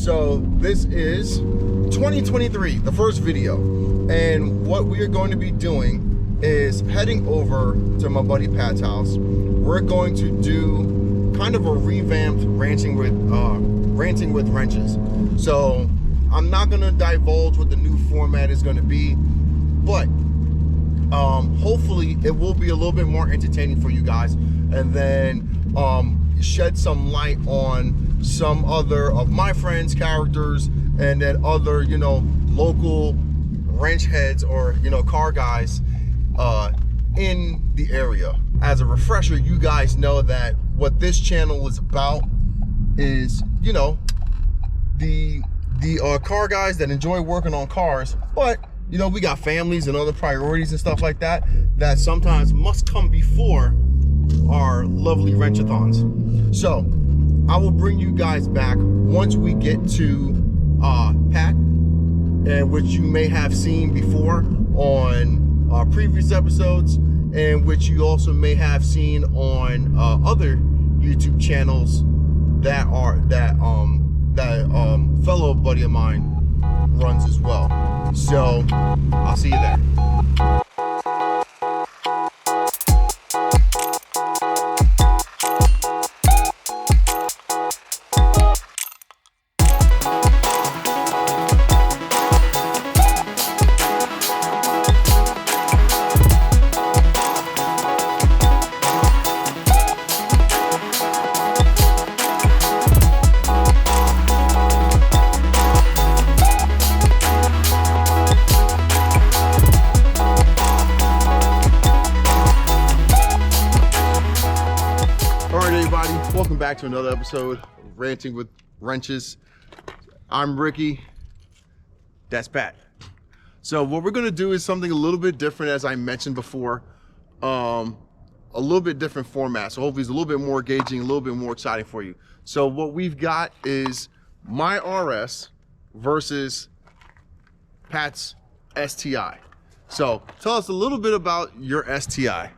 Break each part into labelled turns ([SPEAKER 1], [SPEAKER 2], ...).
[SPEAKER 1] So this is 2023, the first video. And what we are going to be doing is heading over to my buddy Pat's house. We're going to do kind of a revamped ranting with wrenches. So I'm not gonna divulge what the new format is gonna be, but hopefully it will be a little bit more entertaining for you guys, and then shed some light on some other of my friends' characters, and then other, you know, local wrench heads or, you know, car guys in the area. As a refresher, you guys know that what this channel is about is, you know, the car guys that enjoy working on cars, but you know, we got families and other priorities and stuff like that that sometimes must come before our lovely wrenchathons. So I will bring you guys back once we get to Pat, and which you may have seen before on our previous episodes, and which you also may have seen on other YouTube channels that fellow buddy of mine runs as well. So I'll see you there. Welcome back to another episode of Ranting with Wrenches. I'm Ricky. That's Pat. So what we're gonna do is something a little bit different, as I mentioned before. A little bit different format. So hopefully it's a little bit more engaging, a little bit more exciting for you. So what we've got is my RS versus Pat's STI. So tell us a little bit about your STI.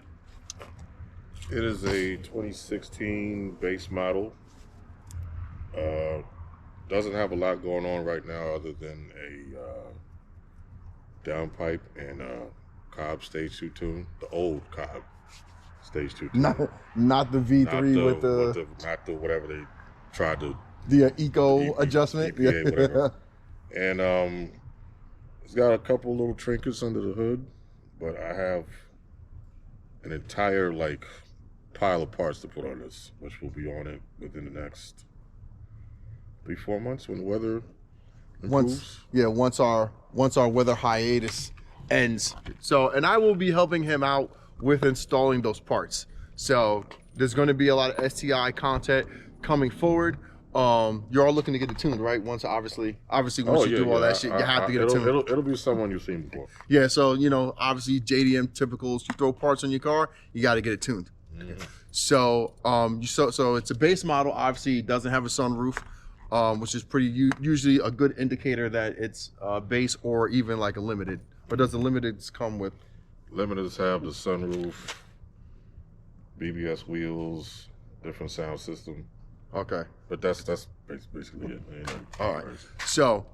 [SPEAKER 2] It is a 2016 base model. Doesn't have a lot going on right now other than a downpipe and a Cobb stage 2 tune. The old Cobb stage 2 tune.
[SPEAKER 1] Not the V3 with the
[SPEAKER 2] not the whatever they tried to.
[SPEAKER 1] The eco adjustment.
[SPEAKER 2] EPA, whatever. And it's got a couple little trinkets under the hood, but I have an entire pile of parts to put on this, which will be on it within the next 3-4 months when the weather improves.
[SPEAKER 1] Once our weather hiatus ends. So, and I will be helping him out with installing those parts. So there's going to be a lot of STI content coming forward. You're all looking to get it tuned, right? Once obviously once you do all that shit, you have to get it tuned.
[SPEAKER 2] It'll be someone you've seen before.
[SPEAKER 1] Yeah, so you know, obviously JDM typicals, you throw parts on your car, you got to get it tuned. Mm-hmm. So so it's a base model. Obviously it doesn't have a sunroof, which is usually a good indicator that it's base or even like a limited. But does the limiteds come with?
[SPEAKER 2] Limiteds have the sunroof, BBS wheels, different sound system.
[SPEAKER 1] Okay.
[SPEAKER 2] But that's basically it.
[SPEAKER 1] All right. So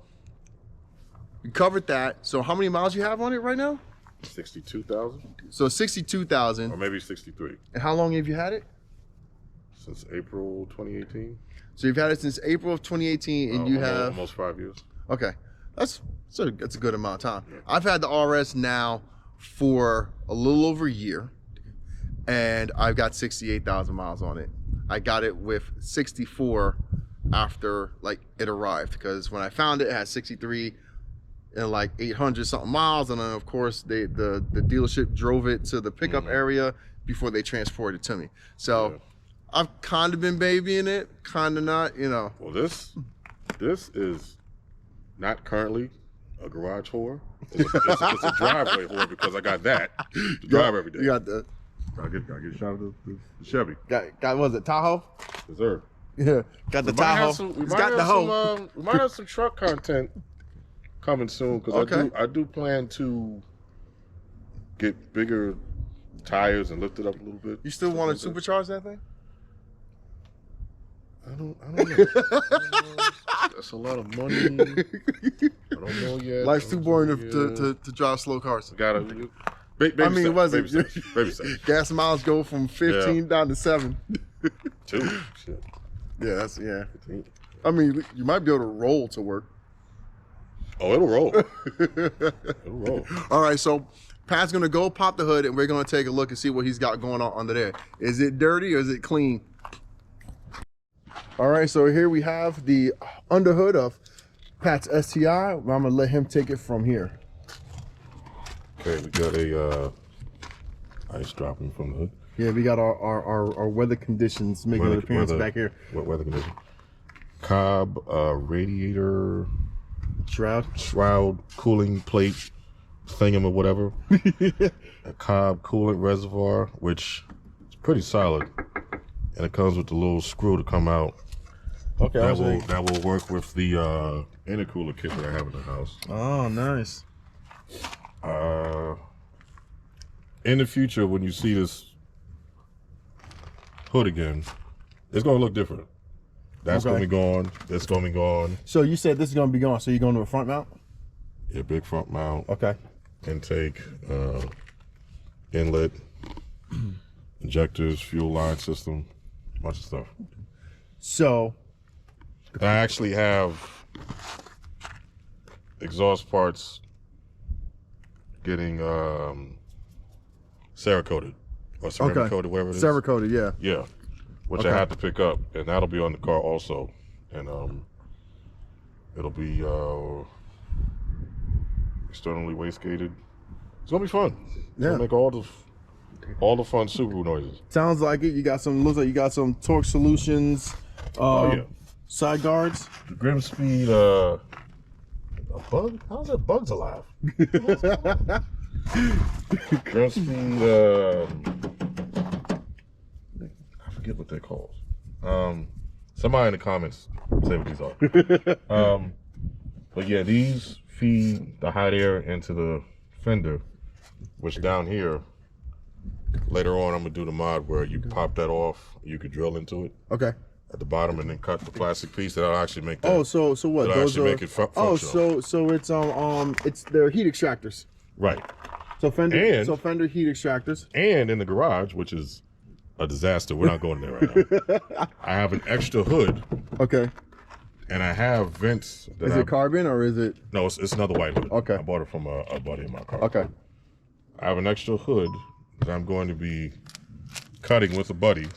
[SPEAKER 1] we covered that. So how many miles you have on it right now?
[SPEAKER 2] 62,000.
[SPEAKER 1] So 62,000.
[SPEAKER 2] Or maybe 63.
[SPEAKER 1] And how long have you had it?
[SPEAKER 2] Since April 2018.
[SPEAKER 1] So you've had it since April of 2018, and you have
[SPEAKER 2] almost 5 years.
[SPEAKER 1] Okay, that's a good amount of time. Yeah. I've had the RS now for a little over a year, and I've got 68,000 miles on it. I got it with 64 after it arrived, because when I found it, it had 63 and 800 something miles, and then of course the dealership drove it to the pickup area before they transported it to me. So yeah. I've kind of been babying it, kind of not, you know.
[SPEAKER 2] Well, this is not currently a garage whore. It's a driveway whore, because I got that to drive every day.
[SPEAKER 1] You got the.
[SPEAKER 2] Gotta get a shot of the Chevy.
[SPEAKER 1] Got was it Tahoe?
[SPEAKER 2] Yes, sir.
[SPEAKER 1] Yeah, got the Tahoe.
[SPEAKER 2] We might have some truck content coming soon, because I do plan to get bigger tires and lift it up a little bit.
[SPEAKER 1] You still want to supercharge that thing?
[SPEAKER 2] I don't know. That's a lot of money. I don't know yet.
[SPEAKER 1] Life's too boring to drive slow cars.
[SPEAKER 2] Gotta. Baby
[SPEAKER 1] I mean,
[SPEAKER 2] steps,
[SPEAKER 1] was
[SPEAKER 2] baby
[SPEAKER 1] it?
[SPEAKER 2] steps, baby steps.
[SPEAKER 1] Gas miles go from 15 down to 7.
[SPEAKER 2] 2. Shit.
[SPEAKER 1] Yeah, that's 15.
[SPEAKER 3] I mean, you might be able to roll to work.
[SPEAKER 2] Oh, it'll roll. It'll roll.
[SPEAKER 1] All right, so Pat's gonna go pop the hood, and we're gonna take a look and see what he's got going on under there. Is it dirty or is it clean? All right, so here we have the underhood of Pat's STI. I'm gonna let him take it from here.
[SPEAKER 2] Okay, we got a ice dropping from the hood.
[SPEAKER 1] Yeah, we got our weather conditions making an appearance back here.
[SPEAKER 2] What weather condition? Cob radiator shroud cooling plate thingam or whatever. A Cob coolant reservoir, which is pretty solid, and it comes with the little screw to come out.
[SPEAKER 1] Okay,
[SPEAKER 2] that will work with the intercooler kit that I have in the house.
[SPEAKER 1] Oh, nice.
[SPEAKER 2] In the future, when you see this hood again, it's gonna look different. That's gonna be gone. That's gonna be gone.
[SPEAKER 1] So you said this is gonna be gone. So you're going to a front mount?
[SPEAKER 2] Yeah, big front mount.
[SPEAKER 1] Okay.
[SPEAKER 2] Intake, inlet, injectors, fuel line system, bunch of stuff.
[SPEAKER 1] So
[SPEAKER 2] I actually have exhaust parts getting Cerakoted or ceramic coated, whatever it is.
[SPEAKER 1] Cerakoted, yeah.
[SPEAKER 2] Yeah, which I have to pick up, and that'll be on the car also, and it'll be externally wastegated. It's gonna be fun. It's gonna make all the fun Subaru noises.
[SPEAKER 1] Sounds like it. You got some. Looks like you got some torque solutions. Side guards.
[SPEAKER 2] The Grim Speed. A bug? How's that bug's alive? Grim Speed. I forget what they're called. Somebody in the comments say what these are. But yeah, these feed the hot air into the fender, which down here, later on I'm gonna do the mod where you pop that off, you could drill into it.
[SPEAKER 1] Okay.
[SPEAKER 2] At the bottom, and then cut the plastic piece. That'll actually make that.
[SPEAKER 1] Oh, so what?
[SPEAKER 2] Those actually make it functional.
[SPEAKER 1] Oh, so it's their heat extractors.
[SPEAKER 2] Right.
[SPEAKER 1] So Fender heat extractors.
[SPEAKER 2] And in the garage, which is a disaster. We're not going there right now. I have an extra hood.
[SPEAKER 1] Okay.
[SPEAKER 2] And I have vents.
[SPEAKER 1] Is it carbon or is it?
[SPEAKER 2] No, it's another white hood.
[SPEAKER 1] Okay.
[SPEAKER 2] I bought it from a buddy in my car.
[SPEAKER 1] Okay.
[SPEAKER 2] I have an extra hood that I'm going to be cutting with a buddy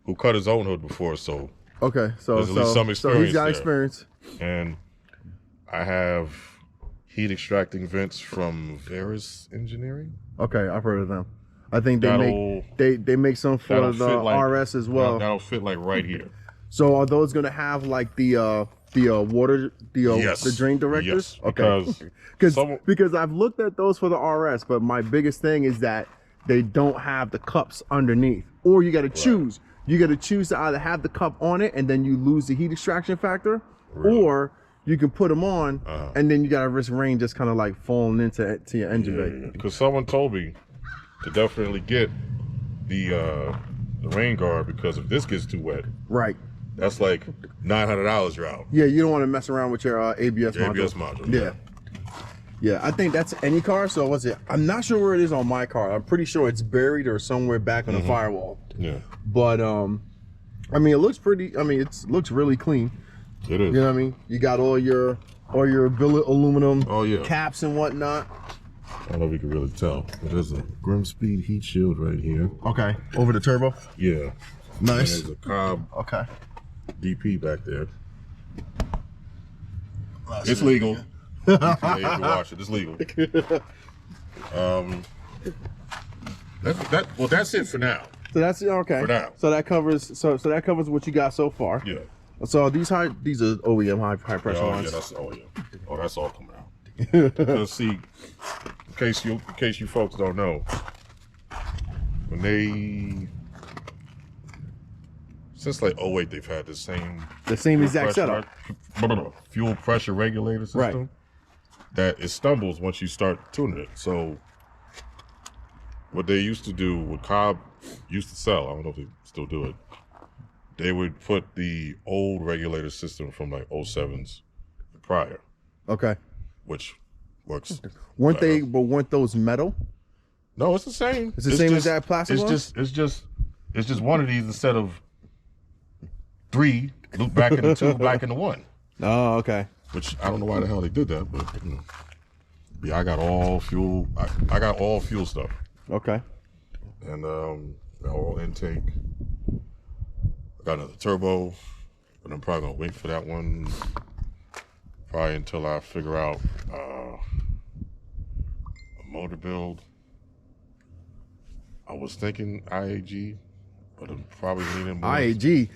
[SPEAKER 2] who cut his own hood before, so
[SPEAKER 1] okay, so
[SPEAKER 2] there's at least some experience.
[SPEAKER 1] So he's got
[SPEAKER 2] there.
[SPEAKER 1] experience.
[SPEAKER 2] And I have heat extracting vents from Veris Engineering.
[SPEAKER 1] Okay, I've heard of them. I think they make some for the RS as well.
[SPEAKER 2] That'll fit like right here.
[SPEAKER 1] So are those going to have like the water the drain directors?
[SPEAKER 2] Yes, okay.
[SPEAKER 1] Because I've looked at those for the RS, but my biggest thing is that they don't have the cups underneath, or you got to choose. You got to choose to either have the cup on it and then you lose the heat extraction factor, or you can put them on and then you got to risk rain just kind of like falling into your engine bay.
[SPEAKER 2] Because someone told me to definitely get the rain guard, because if this gets too wet,
[SPEAKER 1] right,
[SPEAKER 2] that's like $900 you're out.
[SPEAKER 1] Yeah, you don't want to mess around with your ABS module. Yeah. Yeah, I think that's any car. So what's it? I'm not sure where it is on my car. I'm pretty sure it's buried or somewhere back on the firewall.
[SPEAKER 2] Yeah.
[SPEAKER 1] But I mean, it looks pretty. I mean, it looks really clean.
[SPEAKER 2] It is.
[SPEAKER 1] You know what I mean? You got all your billet aluminum caps and whatnot.
[SPEAKER 2] I don't know if you can really tell, but there's a Grim Speed heat shield right here.
[SPEAKER 1] Okay. Over the turbo.
[SPEAKER 2] Yeah.
[SPEAKER 1] Nice.
[SPEAKER 2] And there's a Cob.
[SPEAKER 1] Okay.
[SPEAKER 2] DP back there. It's legal. You can watch it. It's legal. That's it for now.
[SPEAKER 1] So that's okay.
[SPEAKER 2] For now.
[SPEAKER 1] So that covers. So that covers what you got so far.
[SPEAKER 2] Yeah.
[SPEAKER 1] So these are OEM high pressure lines.
[SPEAKER 2] Yeah, that's all coming out. Because see, in case you folks don't know, when since like 08, they've had the same
[SPEAKER 1] exact setup.
[SPEAKER 2] Fuel pressure regulator system.
[SPEAKER 1] Right.
[SPEAKER 2] That it stumbles once you start tuning it. So what they used to do, what Cobb used to sell, I don't know if they still do it, they would put the old regulator system from like 07s prior,
[SPEAKER 3] Okay.
[SPEAKER 2] which works.
[SPEAKER 3] Weren't
[SPEAKER 2] better.
[SPEAKER 3] they? But weren't those metal?
[SPEAKER 2] No, it's the same.
[SPEAKER 3] It's the same as that plastic one?
[SPEAKER 2] It's just one of these instead of 3 loop back into 2, back into 1.
[SPEAKER 3] Oh, okay.
[SPEAKER 2] Which I don't know why the hell they did that, but you know. Yeah, I got all fuel. I got all fuel stuff.
[SPEAKER 3] Okay.
[SPEAKER 2] And all intake. I got another turbo, but I'm probably gonna wait for that one. Probably until I figure out a motor build. I was thinking IAG, but I'm probably leaning more.
[SPEAKER 3] IAG.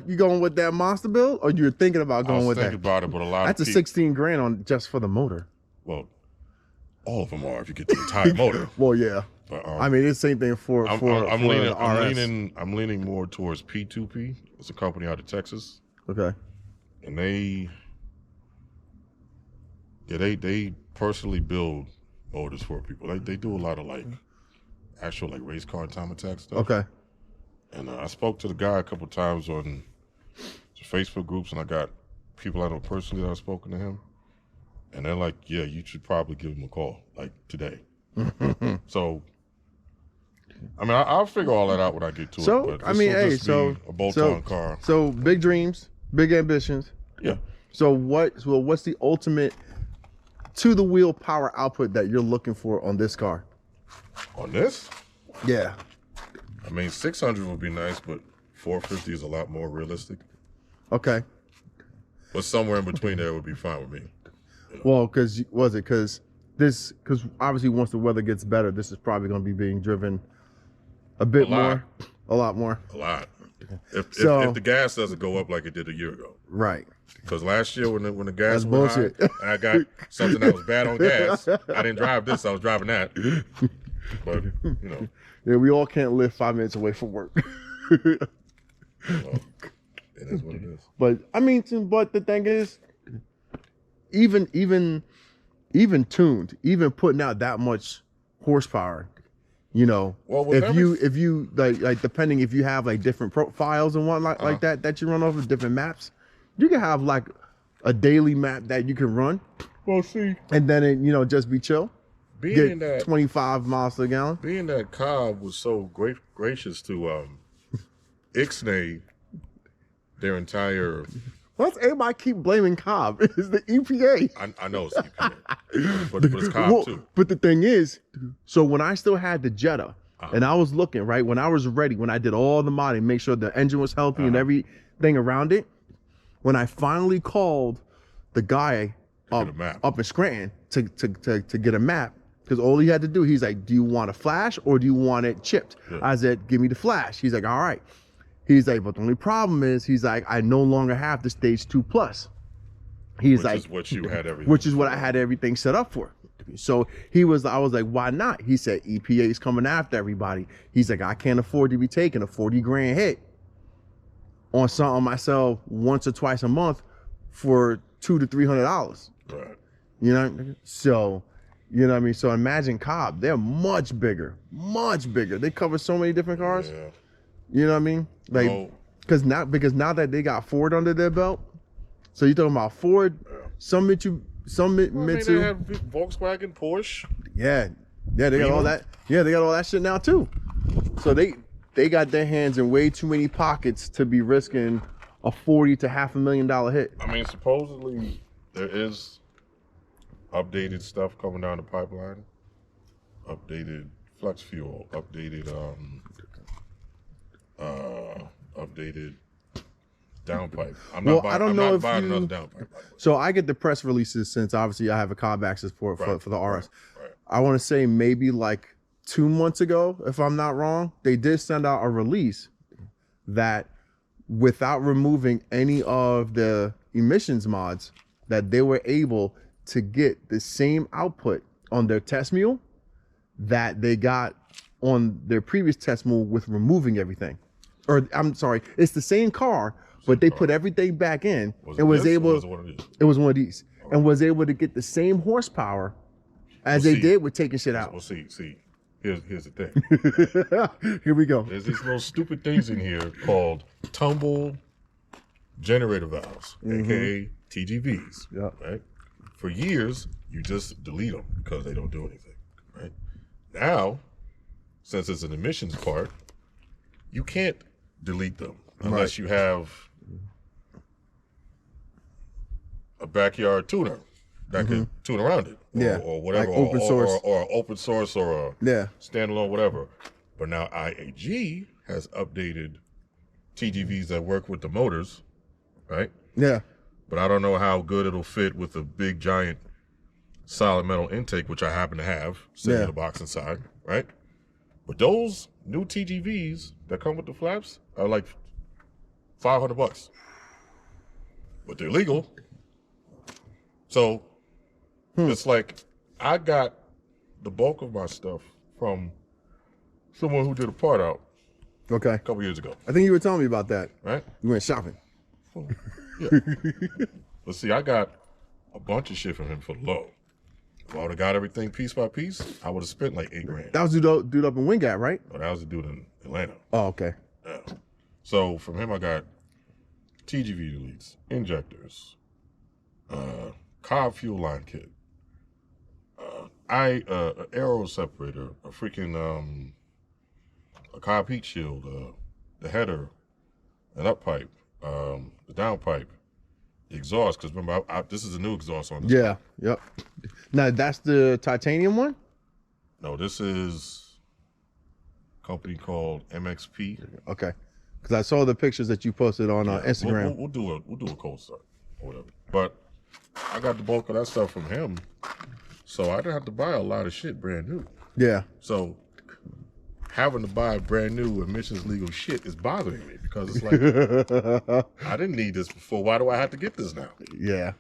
[SPEAKER 3] You going with that monster build, or you're thinking about going with that?
[SPEAKER 2] I was thinking about it, but a lot
[SPEAKER 3] That's
[SPEAKER 2] of
[SPEAKER 3] a 16 grand on just for the motor.
[SPEAKER 2] Well, all of them are if you get the entire motor.
[SPEAKER 3] Well, yeah.
[SPEAKER 2] But,
[SPEAKER 3] I mean, it's the same thing for
[SPEAKER 2] I'm
[SPEAKER 3] RS.
[SPEAKER 2] leaning more towards P2P. It's a company out of Texas.
[SPEAKER 3] Okay.
[SPEAKER 2] And they personally build motors for people. They do a lot of like actual like race car time attack stuff.
[SPEAKER 3] Okay.
[SPEAKER 2] And I spoke to the guy a couple times on the Facebook groups, and I got people I know personally that I've spoken to him, and they're like, "Yeah, you should probably give him a call like today." So, I mean, I'll figure all that out when I get to it. But
[SPEAKER 3] I mean, hey,
[SPEAKER 2] be a bolt-on car.
[SPEAKER 3] So big dreams, big ambitions.
[SPEAKER 2] Yeah.
[SPEAKER 3] So what's the ultimate to the wheel power output that you're looking for on this car?
[SPEAKER 2] On this?
[SPEAKER 3] Yeah.
[SPEAKER 2] I mean, 600 would be nice, but 450 is a lot more realistic.
[SPEAKER 3] Okay.
[SPEAKER 2] But somewhere in between there would be fine with me.
[SPEAKER 3] You know? Well, because obviously once the weather gets better, this is probably going to be being driven a lot more.
[SPEAKER 2] A lot. If the gas doesn't go up like it did a year ago.
[SPEAKER 3] Right.
[SPEAKER 2] Because last year when the gas
[SPEAKER 3] That's
[SPEAKER 2] was high,
[SPEAKER 3] bullshit.
[SPEAKER 2] and I got something that was bad on gas, I didn't drive this, I was driving that. But, you know.
[SPEAKER 3] Yeah, we all can't live 5 minutes away from work.
[SPEAKER 2] Well, it is what it is.
[SPEAKER 3] But I mean, but the thing is, even tuned, even putting out that much horsepower, you know,
[SPEAKER 2] well,
[SPEAKER 3] if you like depending if you have like different profiles and whatnot like that you run off of different maps, you can have like a daily map that you can run.
[SPEAKER 2] Well, see,
[SPEAKER 3] and then it, just be chill.
[SPEAKER 2] Being
[SPEAKER 3] Get
[SPEAKER 2] that
[SPEAKER 3] 25 miles per gallon.
[SPEAKER 2] Being that Cobb was so gracious to Ixnay, their entire.
[SPEAKER 3] Well, everybody keep blaming Cobb. It's the EPA.
[SPEAKER 2] I know it's EPA, but it's Cobb too.
[SPEAKER 3] But the thing is, so when I still had the Jetta, and I was looking, right, when I was ready, when I did all the modding, make sure the engine was healthy and everything around it, when I finally called the guy up in Scranton to get a map, because all he had to do, he's like, do you want a flash or do you want it chipped? Yeah. I said, give me the flash. He's like, all right. He's like, but the only problem is, he's like, I no longer have the stage 2+. He's like,
[SPEAKER 2] what you had everything.
[SPEAKER 3] Which is what I had everything set up for. So I was like, why not? He said, EPA is coming after everybody. He's like, I can't afford to be taking a 40 grand hit on something myself once or twice a month for $200 to $300.
[SPEAKER 2] Right.
[SPEAKER 3] You know, so. You know what I mean? So imagine Cobb. They're much bigger. They cover so many different cars.
[SPEAKER 2] Yeah.
[SPEAKER 3] You know what I mean? Like, because now that they got Ford under their belt, so you're talking about Ford, some Mitsu.
[SPEAKER 2] They have Volkswagen, Porsche.
[SPEAKER 3] Yeah, they got all that. Yeah, they got all that shit now too. So they got their hands in way too many pockets to be risking a $40,000 to $500,000 hit.
[SPEAKER 2] I mean, supposedly there is updated stuff coming down the pipeline, updated flex fuel, updated downpipe. I'm not buying another downpipe.
[SPEAKER 3] So I get the press releases since obviously I have a Cobb access port for the RS. Right. I want to say maybe like 2 months ago, if I'm not wrong, they did send out a release that without removing any of the emissions mods, that they were able to get the same output on their test mule that they got on their previous test mule with removing everything. Or I'm sorry, it's the same car, but they put everything back in and was able. It was one of these, and was able to get the same horsepower as they did with taking shit out.
[SPEAKER 2] Well, see, here's the thing.
[SPEAKER 3] Here we go.
[SPEAKER 2] There's these little stupid things in here called tumble generator valves, aka TGVs.
[SPEAKER 3] Yeah.
[SPEAKER 2] Right. For years, you just delete them because they don't do anything. Right. Now, since it's an emissions part, you can't delete them unless you have a backyard tuner that can tune around it, or whatever,
[SPEAKER 3] like open source,
[SPEAKER 2] or open source, or a standalone, whatever. But now IAG has updated TGVs that work with the motors, right?
[SPEAKER 3] Yeah.
[SPEAKER 2] But I don't know how good it'll fit with a big giant solid metal intake, which I happen to have sitting in the box inside, right? But those new TGVs that come with the flaps are like $500, but they're legal. So it's like I got the bulk of my stuff from someone who did a part out a couple years ago.
[SPEAKER 3] I think you were telling me about that.
[SPEAKER 2] Right?
[SPEAKER 3] You went shopping.
[SPEAKER 2] Yeah. But see, I got a bunch of shit from him for the low. If I would have got everything piece by piece, I would have spent like $8,000.
[SPEAKER 3] That was dude up in Wingat, right?
[SPEAKER 2] Oh, that was the dude in Atlanta.
[SPEAKER 3] Oh, okay.
[SPEAKER 2] Yeah. So from him, I got TGV deletes, injectors, Cobb fuel line kit, aero separator, a freaking a Cobb heat shield, the header, an up pipe, the down pipe, the exhaust. Because remember, this is a new exhaust on this.
[SPEAKER 3] Yeah. Yep. Now that's the titanium one.
[SPEAKER 2] No, this is a company called MXP.
[SPEAKER 3] Okay. Because I saw the pictures that you posted on Instagram.
[SPEAKER 2] We'll do a cold start or whatever. But I got the bulk of that stuff from him, so I didn't have to buy a lot of shit brand new.
[SPEAKER 3] Yeah.
[SPEAKER 2] So having to buy brand new emissions legal shit is bothering me because it's like I didn't need this before. Why do I have to get this now?
[SPEAKER 3] Yeah.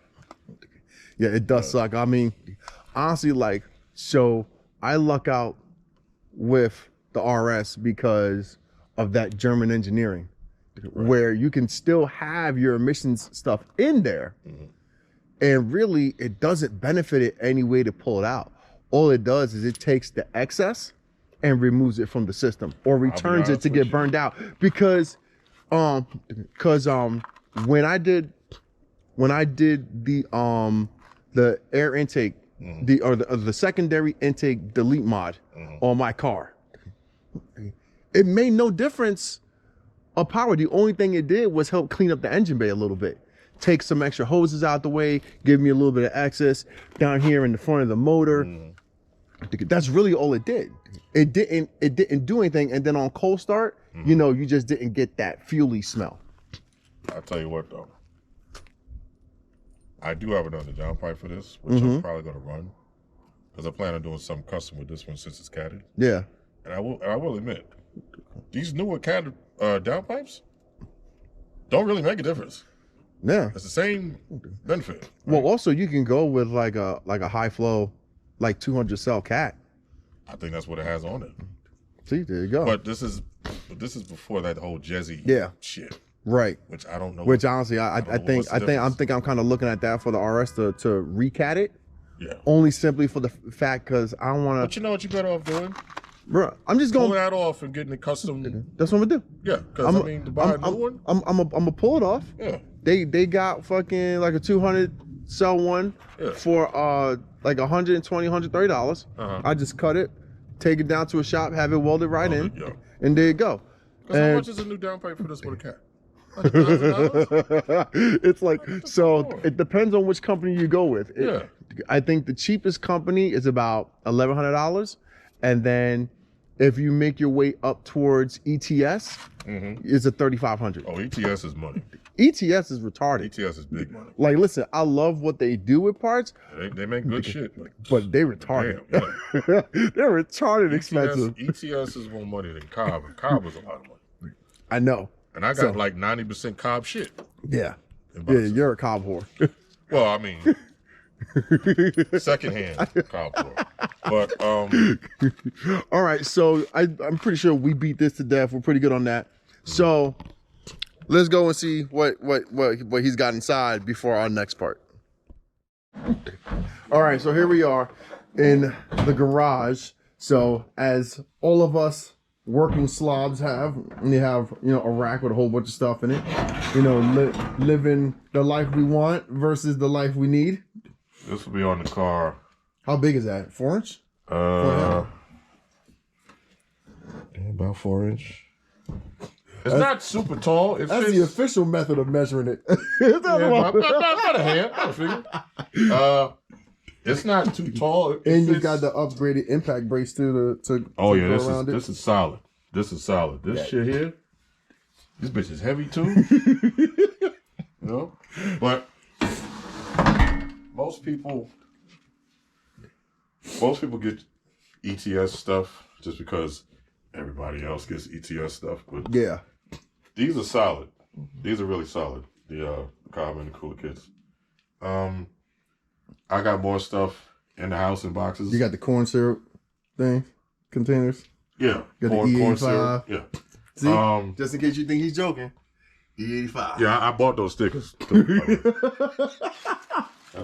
[SPEAKER 3] Yeah, it does suck. I mean, honestly, like, so I luck out with the RS because of that German engineering, where you can still have your emissions stuff in there, and really it doesn't benefit it any way to pull it out. All it does is it takes the excess and removes it from the system or returns it to get burned out. Because when I did the air intake, the secondary intake delete mod on my car, it made no difference of power. The only thing it did was help clean up the engine bay a little bit. Take some extra hoses out the way, give me a little bit of access down here in the front of the motor. That's really all it did. It didn't do anything. And then on cold start, you know, you just didn't get that fuely smell.
[SPEAKER 2] I'll tell you what though. I do have another downpipe for this, which I'm probably gonna run. Because I plan on doing something custom with this one since it's catted.
[SPEAKER 3] Yeah.
[SPEAKER 2] And I will admit, these newer catted downpipes don't really make a difference.
[SPEAKER 3] Yeah.
[SPEAKER 2] It's the same benefit. Right?
[SPEAKER 3] Well, also you can go with like a high flow, like 200 cell cat.
[SPEAKER 2] I think that's what it has on it.
[SPEAKER 3] See, there you go.
[SPEAKER 2] But this is before that whole Jezzy shit.
[SPEAKER 3] Right.
[SPEAKER 2] Which I don't know.
[SPEAKER 3] Which honestly, I think I'm kind of looking at that for the RS to recat it.
[SPEAKER 2] Yeah.
[SPEAKER 3] Only simply for the fact because I don't want to.
[SPEAKER 2] But you know what you better off doing?
[SPEAKER 3] Bro, I'm just going
[SPEAKER 2] pull that off and getting it custom.
[SPEAKER 3] That's what I'm gonna do.
[SPEAKER 2] Yeah, because I mean, to buy a new one,
[SPEAKER 3] I'm gonna pull it off.
[SPEAKER 2] Yeah.
[SPEAKER 3] They got fucking like a 200 cell one for like $120, $130. I just cut it, take it down to a shop, have it welded right in, and there you go.
[SPEAKER 2] Because how much is a new downpipe for this with a cat?
[SPEAKER 3] It's like, so it depends on which company you go with. I think the cheapest company is about $1,100, and then if you make your way up towards ETS, it's a $3,500.
[SPEAKER 2] Oh, ETS is money.
[SPEAKER 3] ETS is retarded.
[SPEAKER 2] ETS is big money.
[SPEAKER 3] Like, listen, I love what they do with parts.
[SPEAKER 2] They make good shit.
[SPEAKER 3] But they retarded.
[SPEAKER 2] Damn,
[SPEAKER 3] they're retarded expensive.
[SPEAKER 2] ETS is more money than Cobb, and Cobb is a lot of money.
[SPEAKER 3] I know.
[SPEAKER 2] And I got like 90% Cobb shit.
[SPEAKER 3] Yeah. Yeah, you're a Cobb whore.
[SPEAKER 2] Well, I mean, secondhand Cobb whore. But
[SPEAKER 3] all right, so I'm pretty sure we beat this to death. We're pretty good on that. So let's go and see what he's got inside before our next part. All right, so here we are in the garage. So as all of us working slobs have, and you have, you know, a rack with a whole bunch of stuff in it, you know, living the life we want versus the life we need.
[SPEAKER 2] This will be on the car.
[SPEAKER 3] How big is that? 4-inch?
[SPEAKER 2] About 4-inch. It's not super tall.
[SPEAKER 3] That's the official method of measuring it.
[SPEAKER 2] About a hand. I figure. It's not too tall.
[SPEAKER 3] And you got the upgraded impact brakes too to
[SPEAKER 2] oh yeah,
[SPEAKER 3] go
[SPEAKER 2] this is solid. This is solid. This shit here, this bitch is heavy too. You know, but most people get ETS stuff just because everybody else gets ETS stuff. But
[SPEAKER 3] yeah,
[SPEAKER 2] these are solid. These are really solid. The carb and the cooler kits. I got more stuff in the house in boxes.
[SPEAKER 3] You got the corn syrup thing, containers.
[SPEAKER 2] Yeah,
[SPEAKER 3] got corn syrup.
[SPEAKER 2] Yeah.
[SPEAKER 3] See, just in case you think he's joking, E85.
[SPEAKER 2] Yeah, I bought those stickers. Got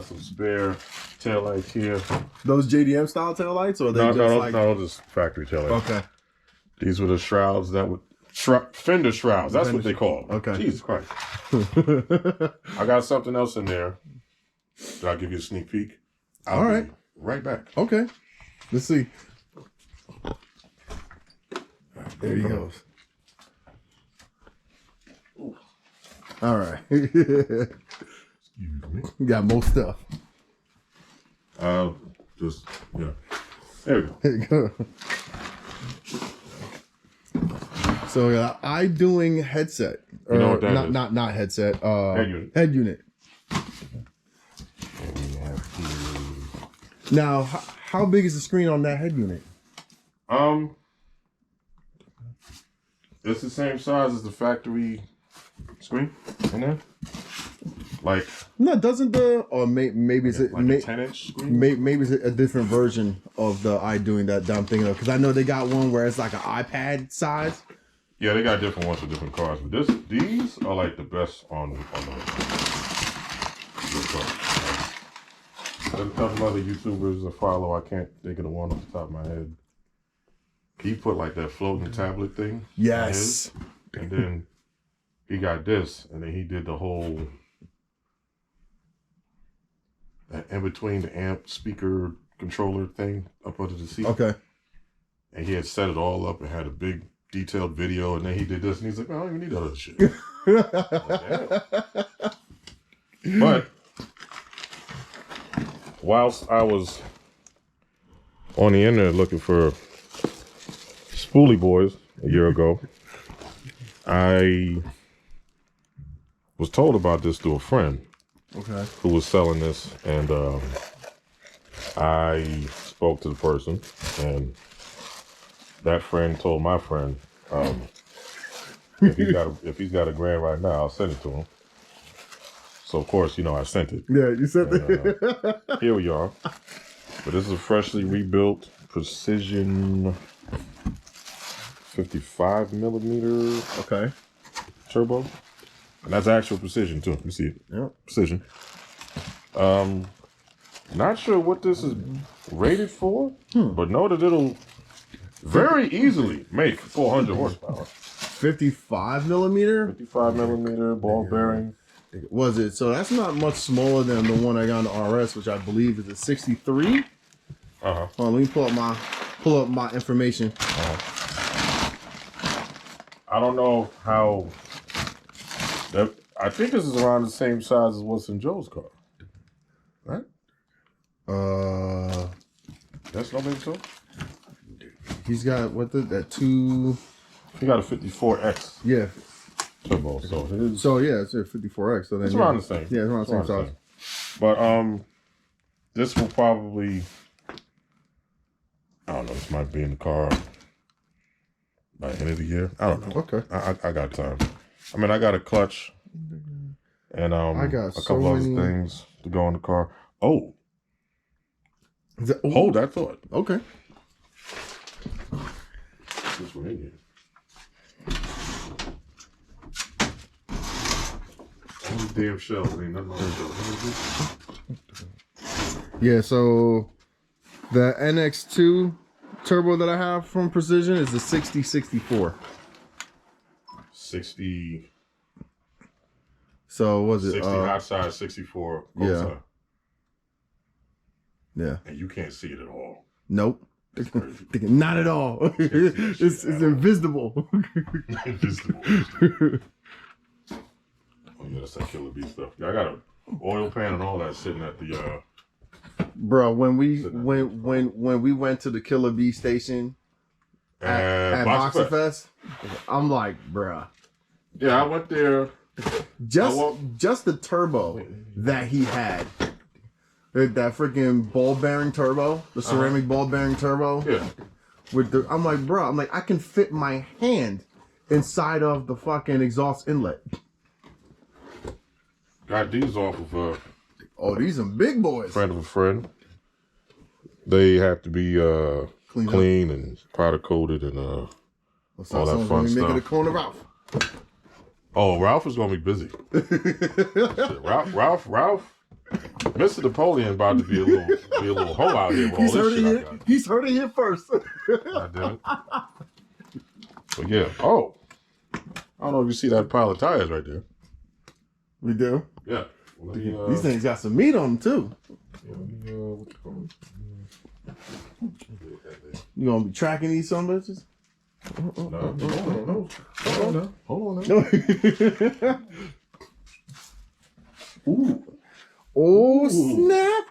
[SPEAKER 2] some spare taillights here.
[SPEAKER 3] Those JDM style taillights, or they
[SPEAKER 2] no, just factory taillights.
[SPEAKER 3] Okay.
[SPEAKER 2] These were the shrouds that would fender shrouds. That's what they call them.
[SPEAKER 3] Okay.
[SPEAKER 2] Jesus Christ. I got something else in there. Did I give you a sneak peek? I'll be right back.
[SPEAKER 3] Okay. Let's see. There he goes. All right.
[SPEAKER 2] Excuse me.
[SPEAKER 3] You got more stuff.
[SPEAKER 2] Just, yeah. There we go.
[SPEAKER 3] There you go. So iDoing headset.
[SPEAKER 2] You know what that is?
[SPEAKER 3] Not headset.
[SPEAKER 2] Head unit.
[SPEAKER 3] Head unit. Now, how big is the screen on that head unit?
[SPEAKER 2] It's the same size as the factory screen in there. Like
[SPEAKER 3] no, doesn't the or maybe it's
[SPEAKER 2] like a 10-inch screen?
[SPEAKER 3] Maybe it's a different version of the iDoing that I'm thinking of, because I know they got one where it's like an iPad size.
[SPEAKER 2] Yeah, they got different ones for different cars, but these are like the best on the car. There's a couple other YouTubers I follow. I can't think of the one off the top of my head. He put like that floating tablet thing.
[SPEAKER 3] Yes.
[SPEAKER 2] And then he got this, and then he did the whole in between the amp speaker controller thing up under the seat.
[SPEAKER 3] Okay.
[SPEAKER 2] And he had set it all up and had a big detailed video, and then he did this, and he's like, I don't even need that other shit. But whilst I was on the internet looking for spoolie boys a year ago, I was told about this through a friend who was selling this, and I spoke to the person, and that friend told my friend, if he's got a grand right now, I'll send it to him. So of course, I sent it.
[SPEAKER 3] Yeah, you said that.
[SPEAKER 2] Here we are. But this is a freshly rebuilt Precision 55 millimeter turbo. And that's actual Precision too. You see it?
[SPEAKER 3] Yeah.
[SPEAKER 2] Precision. Not sure what this is rated for, but know that it'll very easily make 400 horsepower.
[SPEAKER 3] 55 millimeter?
[SPEAKER 2] 55 millimeter ball bearing.
[SPEAKER 3] Was it? So that's not much smaller than the one I got on the RS, which I believe is a 63.
[SPEAKER 2] Uh-huh.
[SPEAKER 3] Hold on, let me pull up my information.
[SPEAKER 2] I don't know how I think this is around the same size as what's in Joe's car. Right? That's no big deal.
[SPEAKER 3] He's got that two.
[SPEAKER 2] He got a 54X.
[SPEAKER 3] Yeah.
[SPEAKER 2] Turbo. So it is.
[SPEAKER 3] So yeah, it's a 54X. So then
[SPEAKER 2] it's around the same.
[SPEAKER 3] Yeah, it's around the same size.
[SPEAKER 2] But this will probably, I don't know. This might be in the car by the end of the year. I don't know.
[SPEAKER 3] Okay.
[SPEAKER 2] I got time. I mean, I got a clutch, and
[SPEAKER 3] I got
[SPEAKER 2] a couple other things to go in the car. Oh. Hold that thought.
[SPEAKER 3] Okay.
[SPEAKER 2] This one in here. All these damn shells ain't nothing on the shells.
[SPEAKER 3] Yeah, so the NX2 turbo that I have from Precision is the 6064.
[SPEAKER 2] 60.
[SPEAKER 3] So was it
[SPEAKER 2] 60 hot side, 64 cold
[SPEAKER 3] yeah.
[SPEAKER 2] side.
[SPEAKER 3] Yeah.
[SPEAKER 2] And you can't see it at all.
[SPEAKER 3] Nope. Not at all. It's invisible.
[SPEAKER 2] Invisible. Oh yeah, that's that Killer Bee stuff. Yeah, I got an oil pan and all that sitting at the
[SPEAKER 3] Bro, when we went to the Killer Bee station at Boxer Fest, I'm like, bruh.
[SPEAKER 2] Yeah, I went there.
[SPEAKER 3] Just the turbo that he had. That freaking ball bearing turbo, the ceramic ball bearing turbo.
[SPEAKER 2] Yeah.
[SPEAKER 3] I'm like, bro, I can fit my hand inside of the fucking exhaust inlet.
[SPEAKER 2] Got these off of
[SPEAKER 3] oh, these are big boys.
[SPEAKER 2] Friend of a friend. They have to be clean and powder coated and all that fun stuff.
[SPEAKER 3] Making a corner Ralph.
[SPEAKER 2] Oh, Ralph is gonna be busy. Shit, Ralph. Mr. Napoleon about to be a little hoe out here with all this shit I got.
[SPEAKER 3] He's heard it here first.
[SPEAKER 2] I did. But yeah. Oh, I don't know if you see that pile of tires right there.
[SPEAKER 3] We do.
[SPEAKER 2] Yeah.
[SPEAKER 3] These things got some meat on them too.
[SPEAKER 2] Yeah, what you call it?
[SPEAKER 3] You gonna be tracking these son of bitches?
[SPEAKER 2] No. Hold on now. Ooh.
[SPEAKER 3] Oh, snap!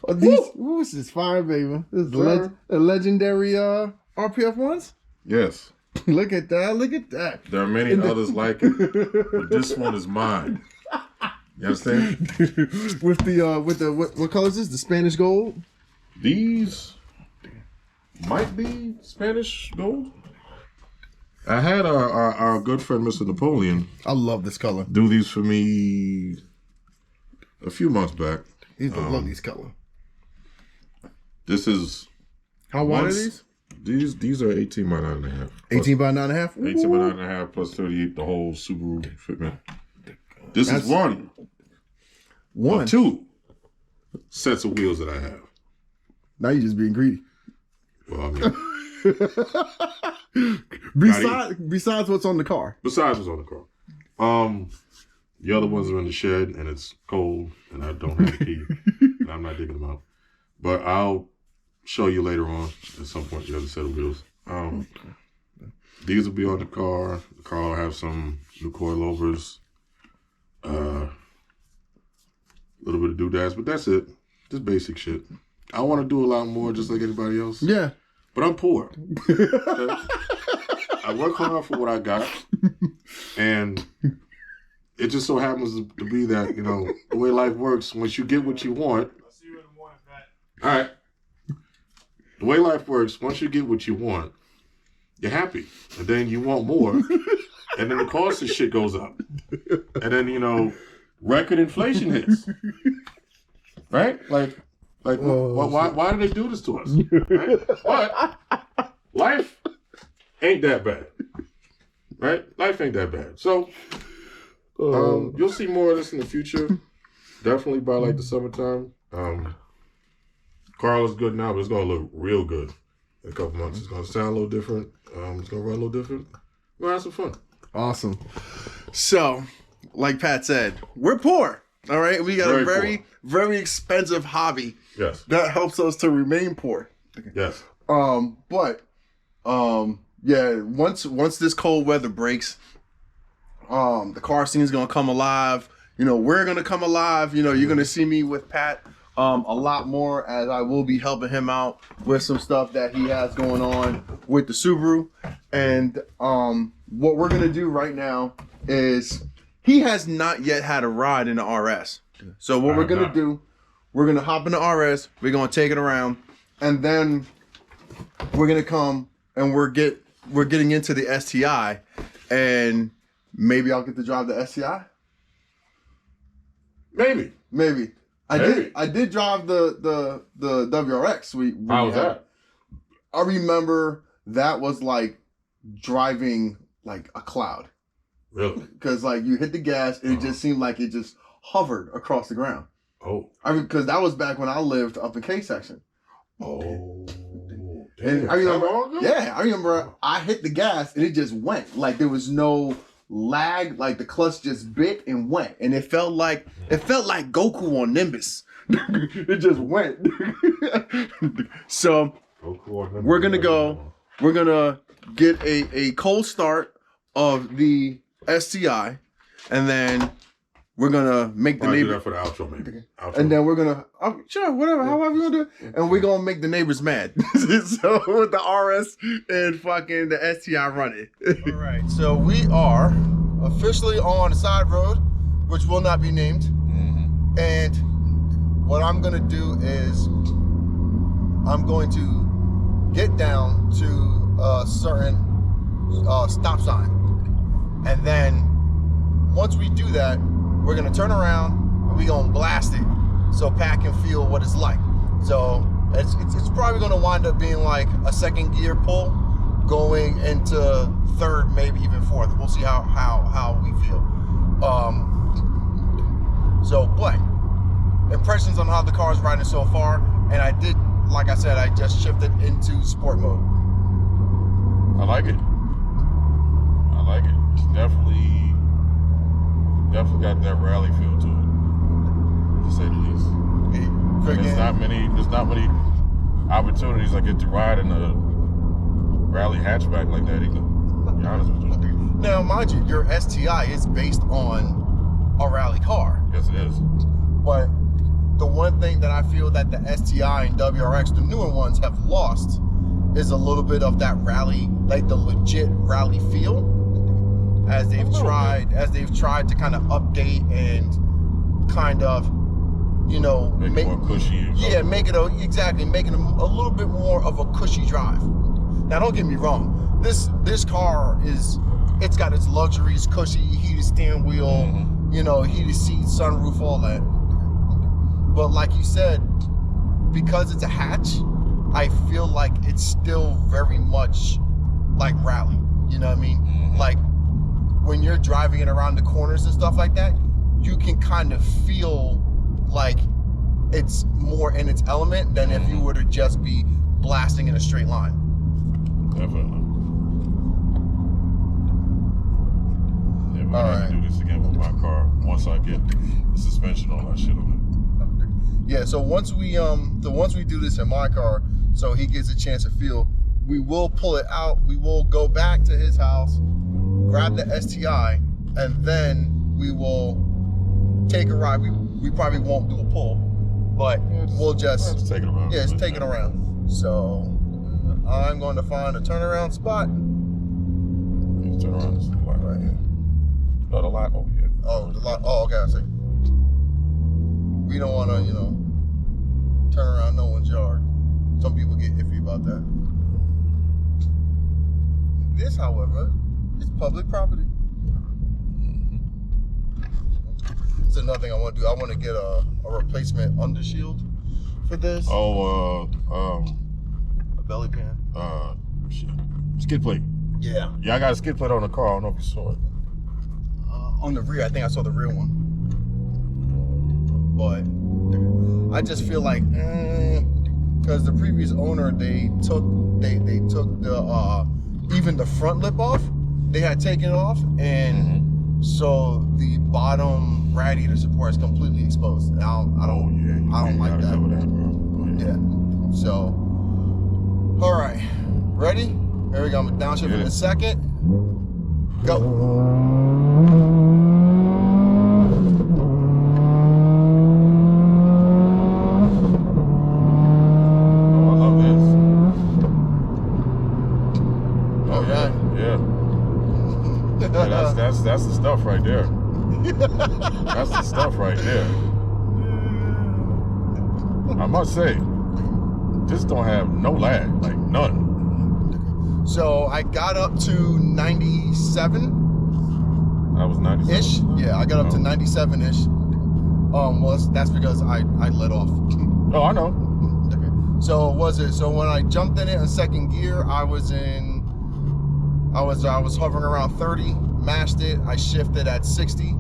[SPEAKER 3] Oh, this is fire, baby. This is the legendary RPF ones.
[SPEAKER 2] Yes.
[SPEAKER 3] Look at that.
[SPEAKER 2] There are many others like it, but this one is mine. You understand?
[SPEAKER 3] What color is this? The Spanish gold?
[SPEAKER 2] These might be Spanish gold. I had our good friend Mr. Napoleon.
[SPEAKER 3] I love this color.
[SPEAKER 2] Do these for me a few months back.
[SPEAKER 3] I love these color.
[SPEAKER 2] This is
[SPEAKER 3] how wide are these?
[SPEAKER 2] These are 18 by 9.5.
[SPEAKER 3] 18 by 9.5?
[SPEAKER 2] 18 by 9.5 plus 38, the whole Subaru fitment. This is one of two sets of wheels that I have.
[SPEAKER 3] Now you're just being greedy.
[SPEAKER 2] Well, I mean,
[SPEAKER 3] besides what's on the car.
[SPEAKER 2] Besides what's on the car. The other ones are in the shed and it's cold and I don't have the key and I'm not digging them out. But I'll show you later on at some point the other set of wheels. These will be on the car. The car will have some new coilovers, a little bit of doodads, but that's it. Just basic shit. I want to do a lot more just like anybody else.
[SPEAKER 3] Yeah.
[SPEAKER 2] But I'm poor. Okay? I work hard for what I got. And it just so happens to be that, you know, the way life works, once you get what you want. I'll see you in the morning, Pat. All right. The way life works, once you get what you want, you're happy. And then you want more. And then the cost of shit goes up. And then, you know, record inflation hits. Right? Like why do they do this to us? Right? But life ain't that bad. Right? Life ain't that bad. So you'll see more of this in the future. Definitely by like the summertime. Car looks good now, but it's gonna look real good in a couple months. It's gonna sound a little different. It's gonna run a little different. We're gonna have some fun.
[SPEAKER 3] Awesome. So, like Pat said, we're poor. All right, we got a very expensive hobby.
[SPEAKER 2] Yes.
[SPEAKER 3] That helps us to remain poor.
[SPEAKER 2] Yes.
[SPEAKER 3] Yeah. Once this cold weather breaks, the car scene is gonna come alive. You know, we're gonna come alive. You know, you're gonna see me with Pat a lot more, as I will be helping him out with some stuff that he has going on with the Subaru. And what we're gonna do right now is, he has not yet had a ride in the RS. So what we're gonna do, we're gonna hop in the RS, we're gonna take it around, and then we're gonna come and we're getting into the STI, and maybe I'll get to drive the STI.
[SPEAKER 2] Maybe.
[SPEAKER 3] I did drive the WRX.
[SPEAKER 2] How was that?
[SPEAKER 3] I remember that was like driving like a cloud.
[SPEAKER 2] Really?
[SPEAKER 3] Because like you hit the gas and it just seemed like it just hovered across the ground.
[SPEAKER 2] Oh.
[SPEAKER 3] I mean, because that was back when I lived up in K section.
[SPEAKER 2] Oh.
[SPEAKER 3] And I remember I hit the gas and it just went. Like there was no lag, like the clutch just bit and went. And it felt like Goku on Nimbus. It just went. So we're gonna get a cold start of the STI, and then we're gonna make the neighbor
[SPEAKER 2] do that for the outro, maybe. Outro.
[SPEAKER 3] And then we're gonna sure, whatever, however you gonna do it. And we're gonna make the neighbors mad. So with the RS and fucking the STI running. All right, so we are officially on a side road, which will not be named.
[SPEAKER 2] Mm-hmm.
[SPEAKER 3] And what I'm gonna do is I'm going to get down to a certain stop sign, and then once we do that, we're gonna turn around and we're gonna blast it so Pat can feel what it's like. So it's probably gonna wind up being like a second gear pull going into third, maybe even fourth. We'll see how we feel. But impressions on how the car is riding so far, and I did, like I said, I just shifted into sport mode.
[SPEAKER 2] I like it. It's definitely got that rally feel to it, to say the least. And there's not many opportunities I get to ride in a rally hatchback like that either, to be honest with you.
[SPEAKER 3] Now, mind you, your STI is based on a rally car.
[SPEAKER 2] Yes, it is.
[SPEAKER 3] But the one thing that I feel that the STI and WRX, the newer ones, have lost is a little bit of that rally, like the legit rally feel, as they've tried to kind of update and kind of, you know,
[SPEAKER 2] make it more cushy.
[SPEAKER 3] Yeah, make it a little bit more of a cushy drive. Now, don't get me wrong, this car it's got its luxuries, cushy, heated steering wheel,
[SPEAKER 2] mm-hmm.
[SPEAKER 3] you know, heated seats, sunroof, all that. But like you said, because it's a hatch, I feel like it's still very much like rally. You know what I mean?
[SPEAKER 2] Mm-hmm.
[SPEAKER 3] Like when you're driving it around the corners and stuff like that, you can kind of feel like it's more in its element than if you were to just be blasting in a straight line.
[SPEAKER 2] Definitely. Yeah, we're gonna have to do this again with my car once I get the suspension, all that shit on it.
[SPEAKER 3] Yeah, so once we do this in my car, so he gets a chance to feel, we will pull it out, we will go back to his house, grab the STI, and then we will take a ride. We probably won't do a pull, but we'll just
[SPEAKER 2] take it around.
[SPEAKER 3] Yeah, just take it around. So I'm going to find a turnaround spot.
[SPEAKER 2] You turn around this lot right here. No, the lot over here.
[SPEAKER 3] Oh, the lot. Oh, okay, I see. We don't want to, you know, turn around no one's yard. Some people get iffy about that. This, however, is public property. That's another thing I want to do. I want to get a replacement undershield for this.
[SPEAKER 2] Oh,
[SPEAKER 3] a belly pan.
[SPEAKER 2] Shit. Skid plate.
[SPEAKER 3] Yeah.
[SPEAKER 2] Yeah, I got a skid plate on the car. I don't know if you saw it.
[SPEAKER 3] On the rear, I think I saw the rear one. But I just feel like, because the previous owner, they took the even the front lip off. They had taken it off, and so the bottom radiator support is completely exposed. And I don't like that. Yeah. So, all right, ready? Here we go. I'm downshift in a second. Go.
[SPEAKER 2] That's the stuff right there. That's the stuff right there. I must say, this don't have no lag, like none.
[SPEAKER 3] So I got up to 97.
[SPEAKER 2] That was 97?
[SPEAKER 3] Ish. Yeah, I got up to 97 ish. Well, that's because I let off.
[SPEAKER 2] Oh, I know.
[SPEAKER 3] So when I jumped in it in second gear, I was hovering around 30, mashed it, I shifted at 60,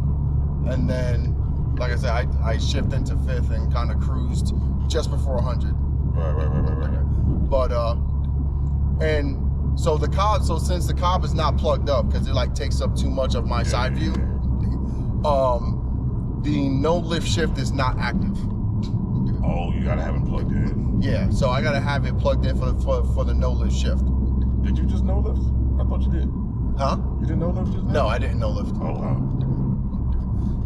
[SPEAKER 3] and then, like I said, I shifted into fifth and kind of cruised just before 100.
[SPEAKER 2] Right.
[SPEAKER 3] But
[SPEAKER 1] And so the cob, so since the cob is not plugged up because it like takes up too much of my side view, the no lift shift is not active.
[SPEAKER 2] Oh, you gotta have it plugged in.
[SPEAKER 1] Yeah, so I gotta have it plugged in for the no lift shift.
[SPEAKER 2] Did you just no lift? I thought you did.
[SPEAKER 1] Huh?
[SPEAKER 2] You didn't no lift just now?
[SPEAKER 1] No, I didn't no lift.
[SPEAKER 2] Oh wow.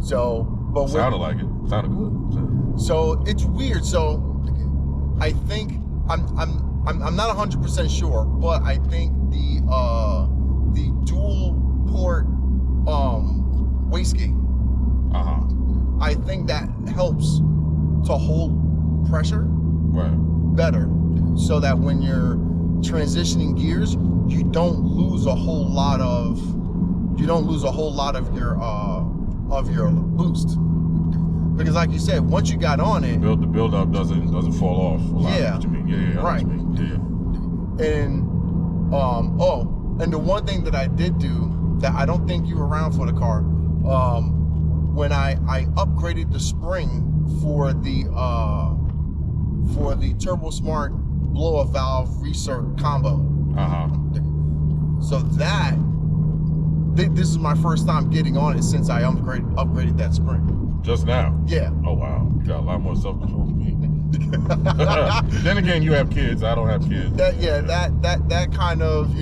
[SPEAKER 1] So, but
[SPEAKER 2] Sounded like it. Sounded good.
[SPEAKER 1] So it's weird. So I think I'm not 100% sure, but I think the dual port wastegate, I think that helps to hold pressure better, so that when you're transitioning gears, you don't lose a whole lot of your boost. Because like you said, once you got on it,
[SPEAKER 2] the build up doesn't fall off.
[SPEAKER 1] Yeah.
[SPEAKER 2] What you mean? Yeah,
[SPEAKER 1] right. And and the one thing that I did do that I don't think you were around for the car, when I upgraded the spring for the Turbo Smart blow-off valve recirc combo. So this is my first time getting on it since I upgraded that spring.
[SPEAKER 2] Just now?
[SPEAKER 1] Yeah.
[SPEAKER 2] Oh wow, you got a lot more self-control than me. Then again, you have kids. I don't have kids.
[SPEAKER 1] That kind of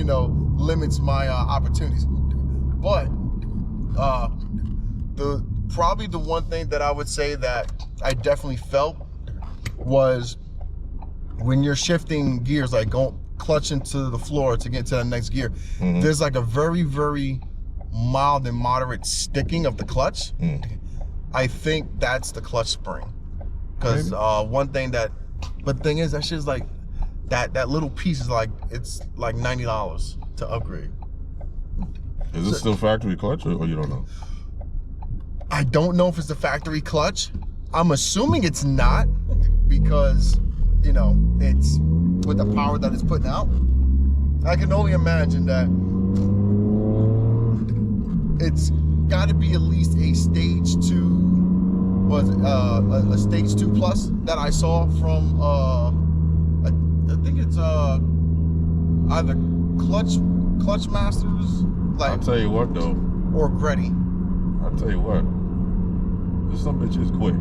[SPEAKER 1] limits my opportunities. But probably the one thing that I would say that I definitely felt was when you're shifting gears, like going clutch into the floor to get to the next gear, there's like a very, very mild and moderate sticking of the clutch. I think that's the clutch spring. Because one thing but the thing is, that shit's like, that little piece is like, it's like $90 to upgrade.
[SPEAKER 2] Is it still factory clutch, or you don't know?
[SPEAKER 1] I don't know if it's the factory clutch. I'm assuming it's not, because it's with the power that it's putting out. I can only imagine that it's got to be at least a stage 2, a stage 2 plus that I saw from I think it's either Clutch Masters, like,
[SPEAKER 2] I'll tell you what though,
[SPEAKER 1] or Gretty.
[SPEAKER 2] I'll tell you what, this some bitch is quick.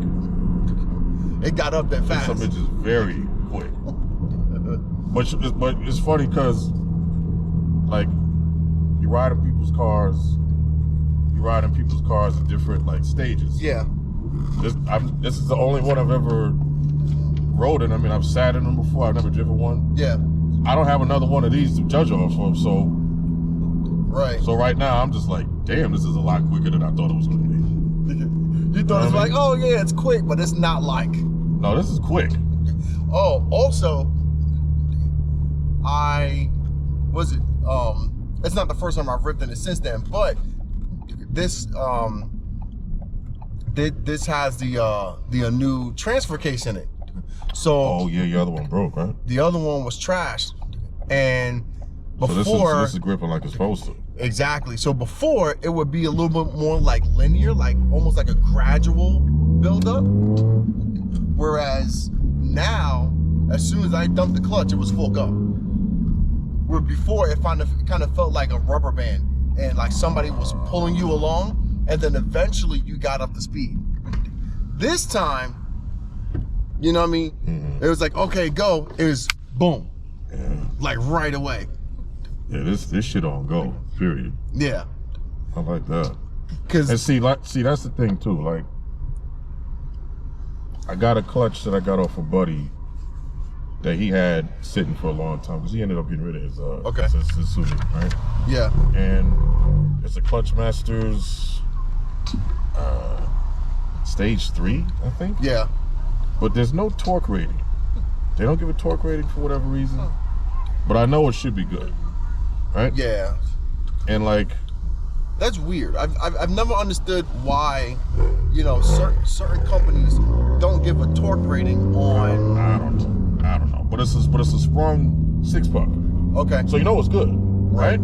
[SPEAKER 1] It got up that fast.
[SPEAKER 2] This some bitch is very quick. But it's funny because, like, you ride in people's cars in different like stages.
[SPEAKER 1] Yeah.
[SPEAKER 2] This is the only one I've ever rode in. I mean, I've sat in them before. I've never driven one.
[SPEAKER 1] Yeah.
[SPEAKER 2] I don't have another one of these to judge off of. So right now I'm just like, damn, this is a lot quicker than I thought it was going to be.
[SPEAKER 1] You thought it was like, oh yeah, it's quick, but it's not like.
[SPEAKER 2] No, this is quick.
[SPEAKER 1] Oh, also, it's not the first time I've ripped in it since then, but this has the new transfer case in it. So
[SPEAKER 2] oh yeah, your other one broke, right?
[SPEAKER 1] The other one was trashed, and before
[SPEAKER 2] so this is gripping like it's supposed to.
[SPEAKER 1] Exactly. So before, it would be a little bit more like linear, like almost like a gradual buildup. Whereas now, as soon as I dumped the clutch, it was full go. Where before, it kind of felt like a rubber band, and like somebody was pulling you along, and then eventually you got up to speed. This time, you know what I mean? It was like, okay, go. It was boom, like right away.
[SPEAKER 2] Yeah, this shit on go. Period.
[SPEAKER 1] Yeah.
[SPEAKER 2] I like that.
[SPEAKER 1] And
[SPEAKER 2] see, that's the thing too. Like, I got a clutch that I got off a buddy that he had sitting for a long time because he ended up getting rid of his his Subaru, right?
[SPEAKER 1] Yeah.
[SPEAKER 2] And it's a Clutch Masters stage 3, I think.
[SPEAKER 1] Yeah.
[SPEAKER 2] But there's no torque rating. They don't give a torque rating for whatever reason. But I know it should be good, right?
[SPEAKER 1] Yeah.
[SPEAKER 2] And like,
[SPEAKER 1] that's weird. I've never understood why, certain companies don't give a torque rating on.
[SPEAKER 2] I don't know. But it's a sprung 6-puck.
[SPEAKER 1] Okay.
[SPEAKER 2] So you know it's good, right?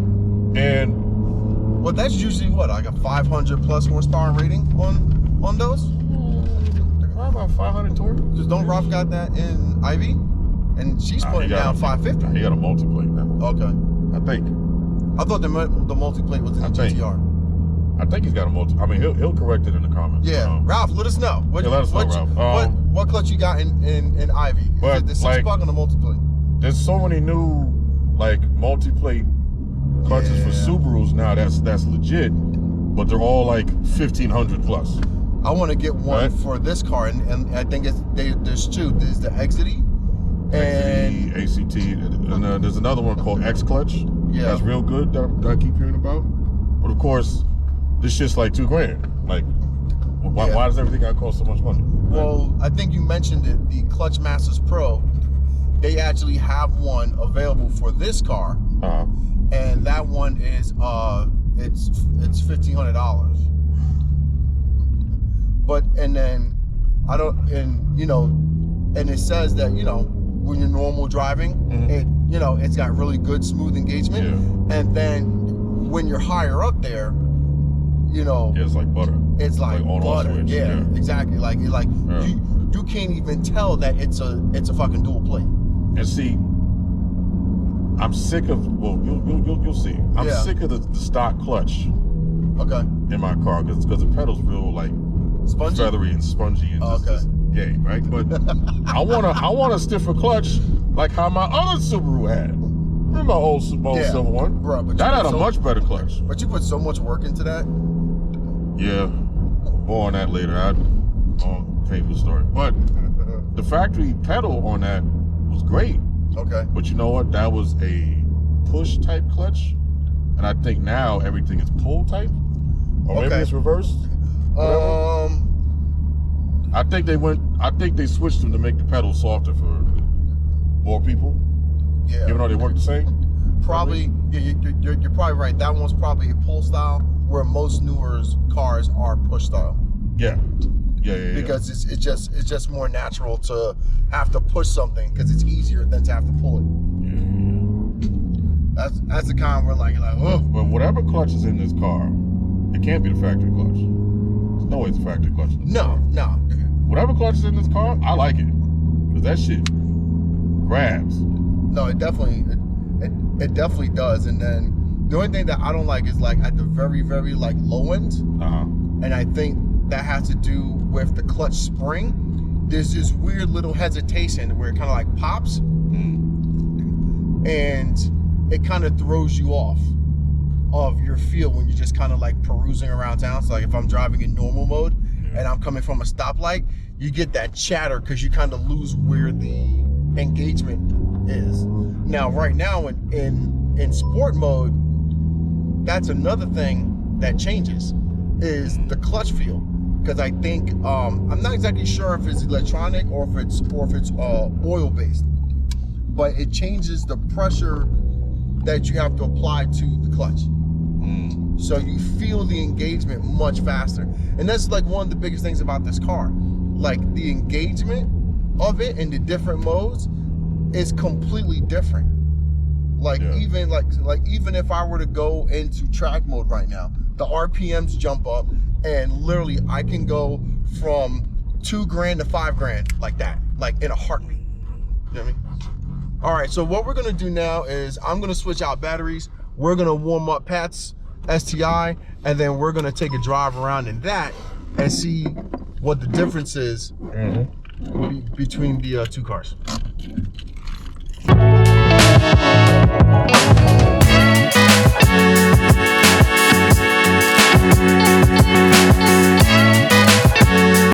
[SPEAKER 2] And
[SPEAKER 1] well, that's usually what, like a 500 plus horsepower rating on those.
[SPEAKER 2] Probably about 500 torque.
[SPEAKER 1] Just don't Ralph got that in IV
[SPEAKER 3] and she's putting down 550.
[SPEAKER 2] He got a multi-plate now.
[SPEAKER 3] Okay.
[SPEAKER 2] I think.
[SPEAKER 3] I thought the multi-plate was in the GTR.
[SPEAKER 2] I think he's got a multi. I mean, he'll correct it in the comments.
[SPEAKER 3] Yeah, Ralph, let us know.
[SPEAKER 2] Let us know, Ralph.
[SPEAKER 3] What clutch you got in Ivy? Is it the 6-plug or the multi-plate?
[SPEAKER 2] There's so many new like multi-plate clutches for Subarus now. That's legit, but they're all like 1,500 plus.
[SPEAKER 3] I want to get one for this car, and I think there's two. There's the Exity and
[SPEAKER 2] ACT, and there's another one called X Clutch. Yeah, that's real good that I keep hearing about. But of course, this shit's like $2,000. Like, why does everything gotta cost so much money?
[SPEAKER 3] Well, I think you mentioned it. The Clutch Masters Pro, they actually have one available for this car, and that one is it's $1,500. But and it says that when you're normal driving, it's got really good smooth engagement, and then when you're higher up there,
[SPEAKER 2] it's like butter.
[SPEAKER 3] It's like butter. Yeah, exactly. Like you can't even tell that it's a fucking dual plate.
[SPEAKER 2] And see, I'm sick of you'll see. I'm sick of the stock clutch.
[SPEAKER 3] Okay.
[SPEAKER 2] In my car because the pedal's real like
[SPEAKER 3] spongy?
[SPEAKER 2] Feathery and spongy and just gay, right? But I want a stiffer clutch like how my other Subaru had. Remember my old silver one?
[SPEAKER 3] Bro, but
[SPEAKER 2] that had a much better clutch.
[SPEAKER 3] But you put so much work into that.
[SPEAKER 2] Yeah, more on that later. Painful story. But the factory pedal on that was great.
[SPEAKER 3] Okay.
[SPEAKER 2] But you know what? That was a push type clutch, and I think now everything is pull type, or maybe it's reversed. I think they switched them to make the pedal softer for more people.
[SPEAKER 3] Yeah.
[SPEAKER 2] Even though they work the same.
[SPEAKER 3] Probably. Yeah, you're probably right. That one's probably a pull style, where most newer cars are push style.
[SPEAKER 2] Yeah.
[SPEAKER 3] Because it's just more natural to have to push something because it's easier than to have to pull it. That's the kind where like oh.
[SPEAKER 2] But whatever clutch is in this car, it can't be the factory clutch. There's no way it's a factory clutch.
[SPEAKER 3] No.
[SPEAKER 2] Whatever clutch is in this car, I like it because that shit grabs.
[SPEAKER 3] No, it definitely does. And then the only thing that I don't like is like at the very, very like low end. And I think that has to do with the clutch spring. There's this weird little hesitation where it kind of like pops, and it kind of throws you off of your feel when you're just kind of like perusing around town. So like if I'm driving in normal mode and I'm coming from a stoplight, you get that chatter because you kind of lose where the engagement is. Now, right now in sport mode, that's another thing that changes is the clutch feel. Because I think I'm not exactly sure if it's electronic or if it's oil based, but it changes the pressure that you have to apply to the clutch. So you feel the engagement much faster, and that's like one of the biggest things about this car. Like the engagement of it in the different modes is completely different. Like even even if I were to go into track mode right now, the RPMs jump up. And literally, I can go from $2,000 to $5,000 like that, like in a heartbeat. You know what I mean? All right, so what we're gonna do now is I'm gonna switch out batteries. We're gonna warm up Pat's STI, and then we're gonna take a drive around in that and see what the difference is between the two cars.